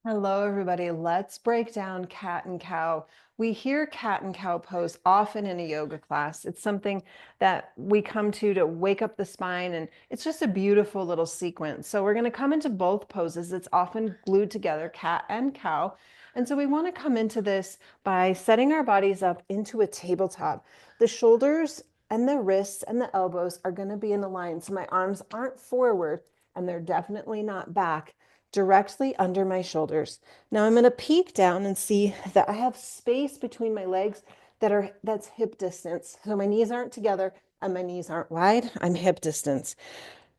Hello, everybody. Let's break down cat and cow. We hear cat and cow pose often in a yoga class. It's something that we come to wake up the spine, and it's just a beautiful little sequence. So we're going to come into both poses. It's often glued together, cat and cow. And so we want to come into this by setting our bodies up into a tabletop. The shoulders and the wrists and the elbows are going to be in a line. So my arms aren't forward and they're definitely not back, directly under my shoulders. Now I'm going to peek down and see that I have space between my legs that's hip distance. So my knees aren't together and my knees aren't wide. I'm hip distance.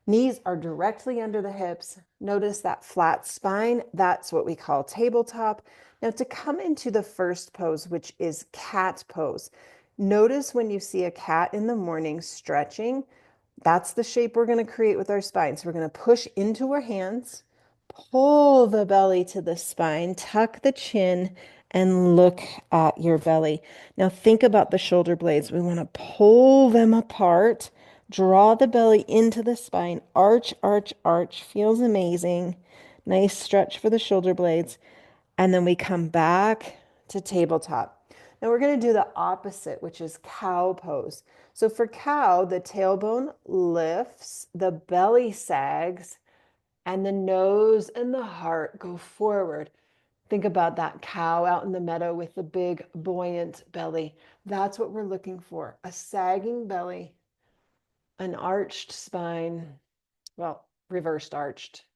Knees are directly under the hips. Notice that flat spine. That's what we call tabletop. Now to come into the first pose, which is cat pose. Notice when you see a cat in the morning stretching, that's the shape we're going to create with our spine. So we're going to push into our hands, pull the belly to the spine, tuck the chin, and look at your belly. Now think about the shoulder blades. We want to pull them apart, draw the belly into the spine, arch, arch, arch. Feels amazing. Nice stretch for the shoulder blades. And then we come back to tabletop. Now we're going to do the opposite, which is cow pose. So for cow, the tailbone lifts, the belly sags, and the nose and the heart go forward. Think about that cow out in the meadow with the big buoyant belly. That's what we're looking for. A sagging belly, an arched spine, well, reversed arched.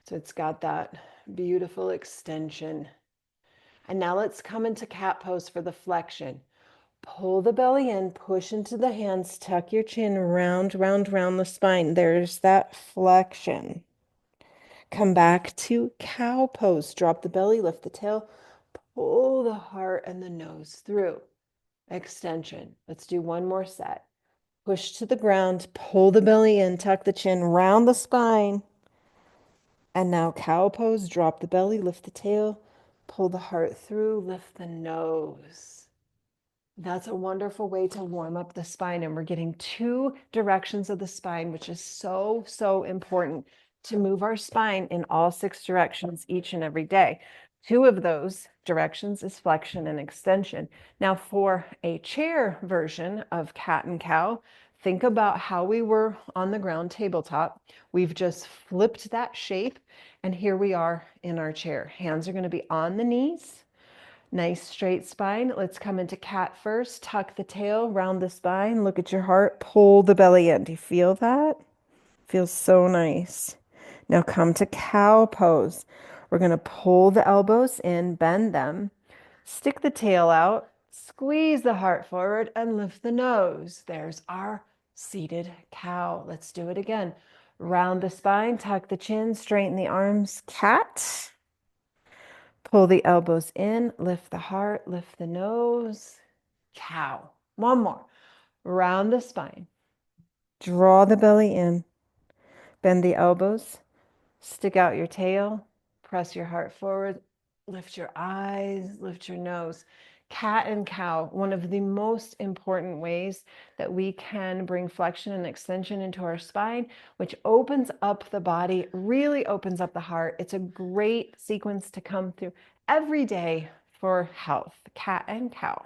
So it's got that beautiful extension. And now let's come into cat pose for the flexion. Pull the belly in, push into the hands, tuck your chin, round, round, round the spine. There's that flexion. Come back to cow pose. Drop the belly, lift the tail, pull the heart and the nose through. Extension. Let's do one more set. Push to the ground, pull the belly in, tuck the chin, round the spine. And now cow pose, drop the belly, lift the tail, pull the heart through, lift the nose. That's a wonderful way to warm up the spine. And we're getting two directions of the spine, which is so, so important to move our spine in all six directions each and every day. Two of those directions is flexion and extension. Now, for a chair version of cat and cow, think about how we were on the ground tabletop. We've just flipped that shape, and here we are in our chair. Hands are going to be on the knees. Nice straight spine. Let's come into cat first. Tuck the tail, round the spine, look at your heart, pull the belly in. Do you feel that? Feels so nice. Now come to cow pose. We're going to pull the elbows in, bend them, stick the tail out, squeeze the heart forward, and lift the nose. There's our seated cow. Let's do it again. Round the spine, tuck the chin, straighten the arms, cat. Pull the elbows in, lift the heart, lift the nose, cow. One more. Round the spine. Draw the belly in. Bend the elbows. Stick out your tail. Press your heart forward. Lift your eyes. Lift your nose. Cat and cow, one of the most important ways that we can bring flexion and extension into our spine, which opens up the body, really opens up the heart. It's a great sequence to come through every day for health. Cat and cow.